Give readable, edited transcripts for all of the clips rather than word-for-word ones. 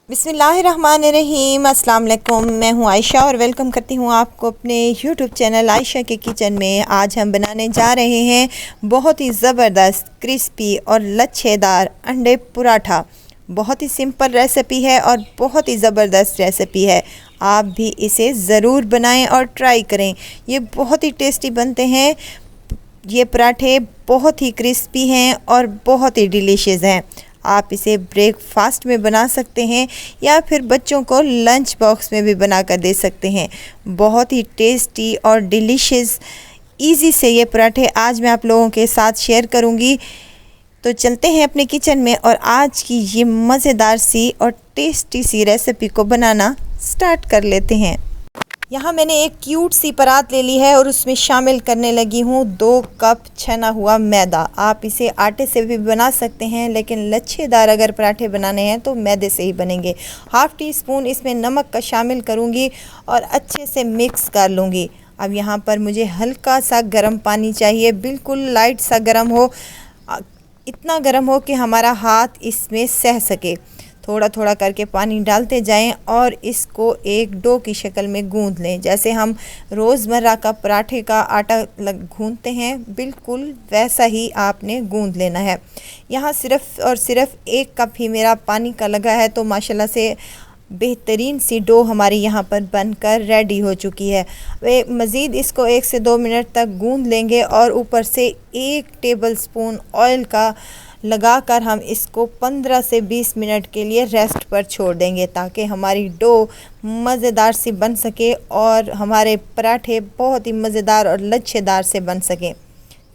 बिस्मिल्लाहिर्रहमानिर्रहीम। अस्सलाम वालेकुम। मैं हूं आयशा और वेलकम करती हूं आपको अपने यूट्यूब चैनल आयशा के किचन में। आज हम बनाने जा रहे हैं बहुत ही ज़बरदस्त क्रिस्पी और लच्छेदार अंडे पराठा। बहुत ही सिंपल रेसिपी है और बहुत ही ज़बरदस्त रेसिपी है। आप भी इसे ज़रूर बनाएं और ट्राई करें। ये बहुत ही टेस्टी बनते हैं। ये पराठे बहुत ही क्रिस्पी हैं और बहुत ही डिलीशियस हैं। आप इसे ब्रेकफास्ट में बना सकते हैं या फिर बच्चों को लंच बॉक्स में भी बना कर दे सकते हैं। बहुत ही टेस्टी और डिलीशियस इजी से ये पराठे आज मैं आप लोगों के साथ शेयर करूंगी। तो चलते हैं अपने किचन में और आज की ये मज़ेदार सी और टेस्टी सी रेसिपी को बनाना स्टार्ट कर लेते हैं। यहाँ मैंने एक क्यूट सी परात ले ली है और उसमें शामिल करने लगी हूँ 2 कप छना हुआ मैदा। आप इसे आटे से भी बना सकते हैं, लेकिन लच्छेदार अगर पराठे बनाने हैं तो मैदे से ही बनेंगे। हाफ़ टी स्पून इसमें नमक का शामिल करूँगी और अच्छे से मिक्स कर लूँगी। अब यहाँ पर मुझे हल्का सा गर्म पानी चाहिए, बिल्कुल लाइट सा गर्म हो, इतना गर्म हो कि हमारा हाथ इसमें सह सके। थोड़ा थोड़ा करके पानी डालते जाएं और इसको एक डो की शक्ल में गूंद लें। जैसे हम रोज़मर्रा का पराठे का आटा गूंदते हैं, बिल्कुल वैसा ही आपने गूंद लेना है। यहाँ सिर्फ़ और सिर्फ 1 कप ही मेरा पानी का लगा है, तो माशाल्लाह से बेहतरीन सी डो हमारी यहाँ पर बनकर रेडी हो चुकी है। वे मज़ीद इसको 1 से 2 मिनट तक गूंद लेंगे और ऊपर से 1 टेबलस्पून ऑयल का लगाकर हम इसको 15 से 20 मिनट के लिए रेस्ट पर छोड़ देंगे, ताकि हमारी डो मज़ेदार सी बन सके और हमारे पराठे बहुत ही मज़ेदार और लच्छेदार से बन सकें।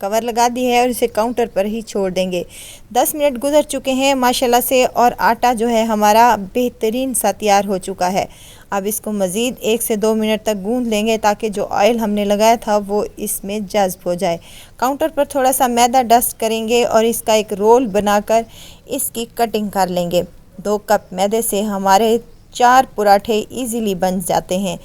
कवर लगा दी है और इसे काउंटर पर ही छोड़ देंगे। 10 मिनट गुजर चुके हैं माशाल्लाह से और आटा जो है हमारा बेहतरीन सा तैयार हो चुका है। अब इसको मज़ीद 1 से 2 मिनट तक गूंद लेंगे, ताकि जो ऑयल हमने लगाया था वो इसमें जज्ब हो जाए। काउंटर पर थोड़ा सा मैदा डस्ट करेंगे और इसका एक रोल बनाकर इसकी कटिंग कर लेंगे। 2 कप मैदे से हमारे 4 पराठे ईज़िली बन जाते हैं।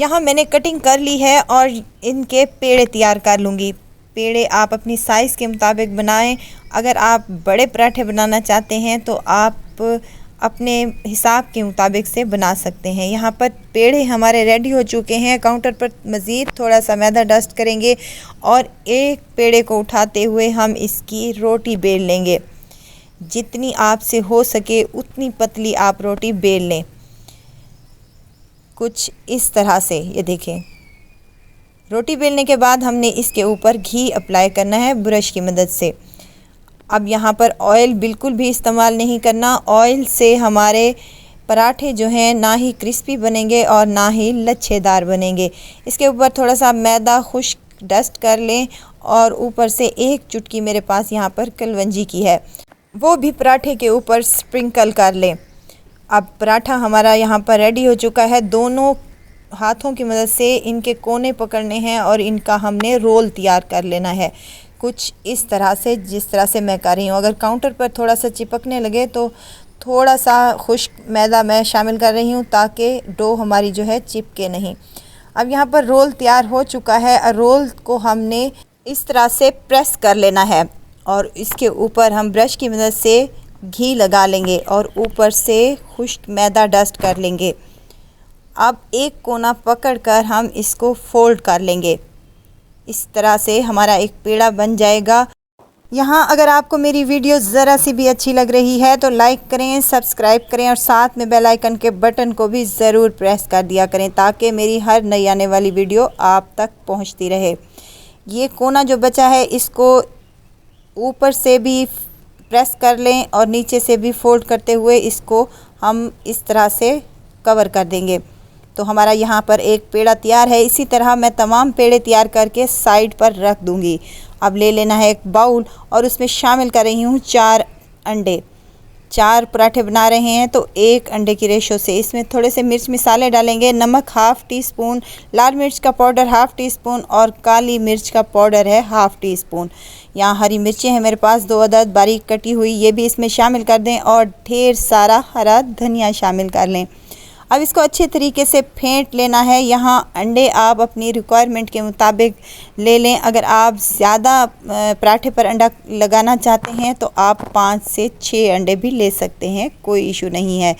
यहाँ मैंने कटिंग कर ली है और इनके पेड़े तैयार कर लूँगी। पेड़े आप अपनी साइज़ के मुताबिक बनाएं। अगर आप बड़े पराठे बनाना चाहते हैं तो आप अपने हिसाब के मुताबिक से बना सकते हैं। यहाँ पर पेड़े हमारे रेडी हो चुके हैं। काउंटर पर मज़ीद थोड़ा सा मैदा डस्ट करेंगे और एक पेड़े को उठाते हुए हम इसकी रोटी बेल लेंगे। जितनी आपसे हो सके उतनी पतली आप रोटी बेल लें, कुछ इस तरह से। ये देखें, रोटी बेलने के बाद हमने इसके ऊपर घी अप्लाई करना है ब्रश की मदद से। अब यहाँ पर ऑयल बिल्कुल भी इस्तेमाल नहीं करना। ऑयल से हमारे पराठे जो हैं ना ही क्रिस्पी बनेंगे और ना ही लच्छेदार बनेंगे। इसके ऊपर थोड़ा सा मैदा खुश्क डस्ट कर लें और ऊपर से 1 चुटकी मेरे पास यहाँ पर कलवंजी की है, वो भी पराठे के ऊपर स्प्रिंकल कर लें। अब पराठा हमारा यहाँ पर रेडी हो चुका है। दोनों हाथों की मदद से इनके कोने पकड़ने हैं और इनका हमने रोल तैयार कर लेना है, कुछ इस तरह से, जिस तरह से मैं कर रही हूँ। अगर काउंटर पर थोड़ा सा चिपकने लगे तो थोड़ा सा खुश्क मैदा मैं शामिल कर रही हूँ, ताकि डो हमारी जो है चिपके नहीं। अब यहाँ पर रोल तैयार हो चुका है। रोल को हमने इस तरह से प्रेस कर लेना है और इसके ऊपर हम ब्रश की मदद से घी लगा लेंगे और ऊपर से खुश्क मैदा डस्ट कर लेंगे। अब एक कोना पकड़कर हम इसको फोल्ड कर लेंगे। इस तरह से हमारा एक पेड़ा बन जाएगा। यहाँ अगर आपको मेरी वीडियो ज़रा सी भी अच्छी लग रही है तो लाइक करें, सब्सक्राइब करें और साथ में बेल आइकन के बटन को भी ज़रूर प्रेस कर दिया करें, ताकि मेरी हर नई आने वाली वीडियो आप तक पहुँचती रहे। ये कोना जो बचा है इसको ऊपर से भी प्रेस कर लें और नीचे से भी फोल्ड करते हुए इसको हम इस तरह से कवर कर देंगे। तो हमारा यहाँ पर एक पेड़ा तैयार है। इसी तरह मैं तमाम पेड़े तैयार करके साइड पर रख दूँगी। अब ले लेना है एक बाउल और उसमें शामिल कर रही हूँ 4 अंडे। 4 पराठे बना रहे हैं तो 1 अंडे की रेशो से इसमें थोड़े से मिर्च मसाले डालेंगे। नमक हाफ़ टी स्पून, लाल मिर्च का पाउडर हाफ़ टी स्पून और काली मिर्च का पाउडर है हाफ़ टी स्पून। यहाँ हरी मिर्चें हैं मेरे पास 2 अदद बारीक कटी हुई, ये भी इसमें शामिल कर दें और ढेर सारा हरा धनिया शामिल कर लें। अब इसको अच्छे तरीके से फेंट लेना है। यहाँ अंडे आप अपनी रिक्वायरमेंट के मुताबिक ले लें। अगर आप ज़्यादा पराठे पर अंडा लगाना चाहते हैं तो आप 5 से 6 अंडे भी ले सकते हैं, कोई इशू नहीं है।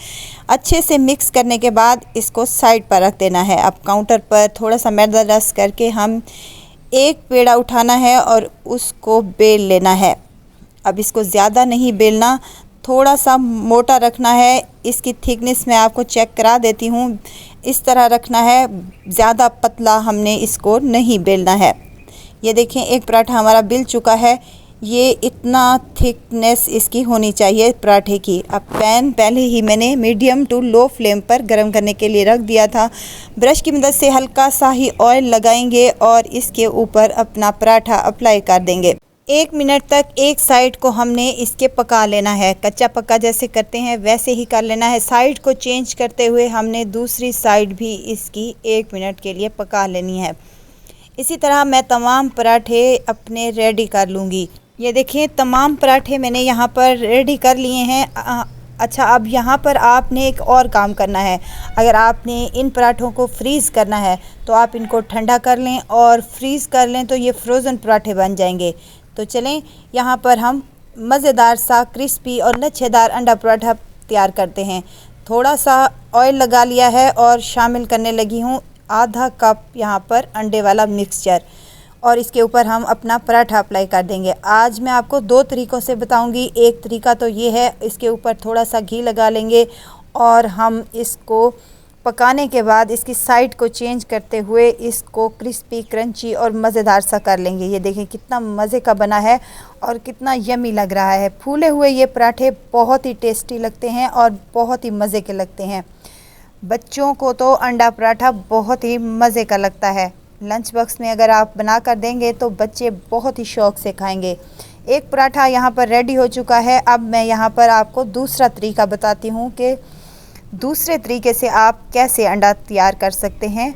अच्छे से मिक्स करने के बाद इसको साइड पर रख देना है। अब काउंटर पर थोड़ा सा मैदा रस करके हम एक पेड़ा उठाना है और उसको बेल लेना है। अब इसको ज़्यादा नहीं बेलना, थोड़ा सा मोटा रखना है। इसकी थिकनेस मैं आपको चेक करा देती हूँ। इस तरह रखना है, ज़्यादा पतला हमने इसको नहीं बेलना है। ये देखें, एक पराठा हमारा बिल चुका है। ये इतना थिकनेस इसकी होनी चाहिए पराठे की। अब पैन पहले ही मैंने मीडियम टू लो फ्लेम पर गर्म करने के लिए रख दिया था। ब्रश की मदद से हल्का सा ही ऑयल लगाएंगे और इसके ऊपर अपना पराठा अप्लाई कर देंगे। 1 मिनट तक एक साइड को हमने इसके पका लेना है। कच्चा पक्का जैसे करते हैं वैसे ही कर लेना है। साइड को चेंज करते हुए हमने दूसरी साइड भी इसकी 1 मिनट के लिए पका लेनी है। इसी तरह मैं तमाम पराठे अपने रेडी कर लूँगी। ये देखिए, तमाम पराठे मैंने यहाँ पर रेडी कर लिए हैं। अच्छा, अब यहाँ पर आपने एक और काम करना है। अगर आपने इन पराठों को फ्रीज़ करना है तो आप इनको ठंडा कर लें और फ्रीज़ कर लें तो ये फ्रोज़न पराठे बन जाएंगे। तो चलें, यहाँ पर हम मज़ेदार सा क्रिस्पी और लच्छेदार अंडा पराठा तैयार करते हैं। थोड़ा सा ऑयल लगा लिया है और शामिल करने लगी हूँ आधा कप यहाँ पर अंडे वाला मिक्सचर, और इसके ऊपर हम अपना पराठा अप्लाई कर देंगे। आज मैं आपको 2 तरीक़ों से बताऊंगी। एक तरीका तो ये है, इसके ऊपर थोड़ा सा घी लगा लेंगे और हम इसको पकाने के बाद इसकी साइड को चेंज करते हुए इसको क्रिस्पी, क्रंची और मज़ेदार सा कर लेंगे। ये देखें कितना मज़े का बना है और कितना यमी लग रहा है। फूले हुए ये पराठे बहुत ही टेस्टी लगते हैं और बहुत ही मज़े के लगते हैं। बच्चों को तो अंडा पराठा बहुत ही मज़े का लगता है। लंच बॉक्स में अगर आप बना कर देंगे तो बच्चे बहुत ही शौक़ से खाएंगे। एक पराठा यहाँ पर रेडी हो चुका है। अब मैं यहाँ पर आपको दूसरा तरीका बताती हूँ कि दूसरे तरीके से आप कैसे अंडा तैयार कर सकते हैं।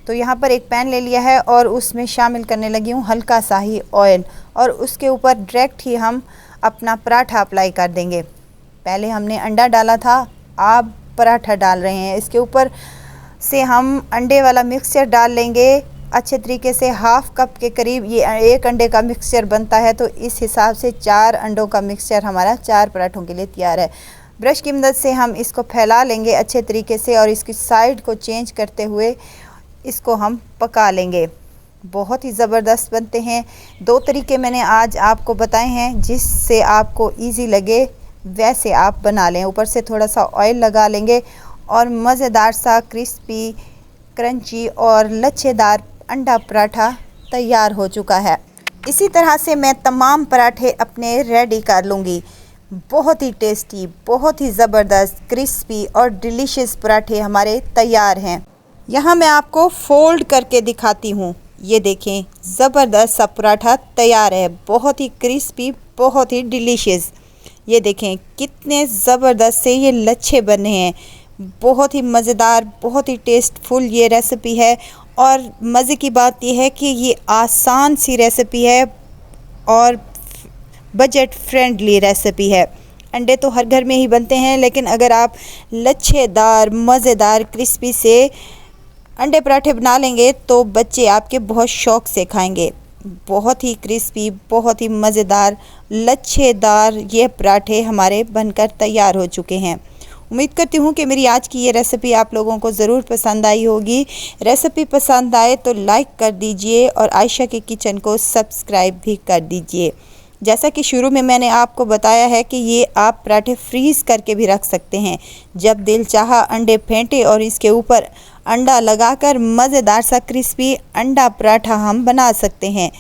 तो यहाँ पर एक पैन ले लिया है और उसमें शामिल करने लगी हूँ हल्का सा ही ऑयल, और उसके ऊपर डायरेक्ट ही हम अपना पराठा अप्लाई कर देंगे। पहले हमने अंडा डाला था, आप पराठा डाल रहे हैं। इसके ऊपर से हम अंडे वाला मिक्सचर डाल लेंगे अच्छे तरीके से। हाफ़ कप के करीब ये 1 अंडे का मिक्सचर बनता है, तो इस हिसाब से 4 अंडों का मिक्सचर हमारा 4 पराठों के लिए तैयार है। ब्रश की मदद से हम इसको फैला लेंगे अच्छे तरीके से और इसकी साइड को चेंज करते हुए इसको हम पका लेंगे। बहुत ही ज़बरदस्त बनते हैं। 2 तरीके मैंने आज आपको बताए हैं, जिससे आपको इजी लगे वैसे आप बना लें। ऊपर से थोड़ा सा ऑयल लगा लेंगे और मज़ेदार सा क्रिस्पी, क्रंची और लच्छेदार अंडा पराठा तैयार हो चुका है। इसी तरह से मैं तमाम पराठे अपने रेडी कर लूँगी। बहुत ही टेस्टी, बहुत ही ज़बरदस्त, क्रिस्पी और डिलीशियस पराठे हमारे तैयार हैं। यहाँ मैं आपको फ़ोल्ड करके दिखाती हूँ। ये देखें, ज़बरदस्त सा पराठा तैयार है। बहुत ही क्रिस्पी, बहुत ही डिलीशियस। ये देखें कितने ज़बरदस्त से ये लच्छे बने हैं। बहुत ही मज़ेदार, बहुत ही टेस्टफुल ये रेसिपी है। और मज़े की बात यह है कि ये आसान सी रेसिपी है और बजट फ्रेंडली रेसिपी है। अंडे तो हर घर में ही बनते हैं, लेकिन अगर आप लच्छेदार, मज़ेदार, क्रिस्पी से अंडे पराठे बना लेंगे तो बच्चे आपके बहुत शौक़ से खाएंगे। बहुत ही क्रिस्पी, बहुत ही मज़ेदार, लच्छेदार ये पराठे हमारे बनकर तैयार हो चुके हैं। उम्मीद करती हूँ कि मेरी आज की ये रेसिपी आप लोगों को ज़रूर पसंद आई होगी। रेसिपी पसंद आए तो लाइक कर दीजिए और आयशा के किचन को सब्सक्राइब भी कर दीजिए। जैसा कि शुरू में मैंने आपको बताया है कि ये आप पराठे फ्रीज़ करके भी रख सकते हैं। जब दिल चाहा अंडे फेंटे और इसके ऊपर अंडा लगाकर मज़ेदार सा क्रिस्पी अंडा पराठा हम बना सकते हैं।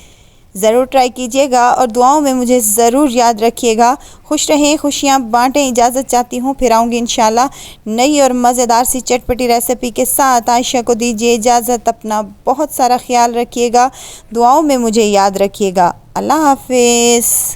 ज़रूर ट्राई कीजिएगा और दुआओं में मुझे ज़रूर याद रखिएगा। खुश रहें, खुशियाँ बाँटें। इजाज़त चाहती हूँ, फिर आऊँगी इंशाल्लाह नई और मज़ेदार सी चटपटी रेसिपी के साथ। आयशा को दीजिए इजाज़त। अपना बहुत सारा ख्याल रखिएगा, दुआओं में मुझे याद रखिएगा। अल्लाह हाफ़िज़।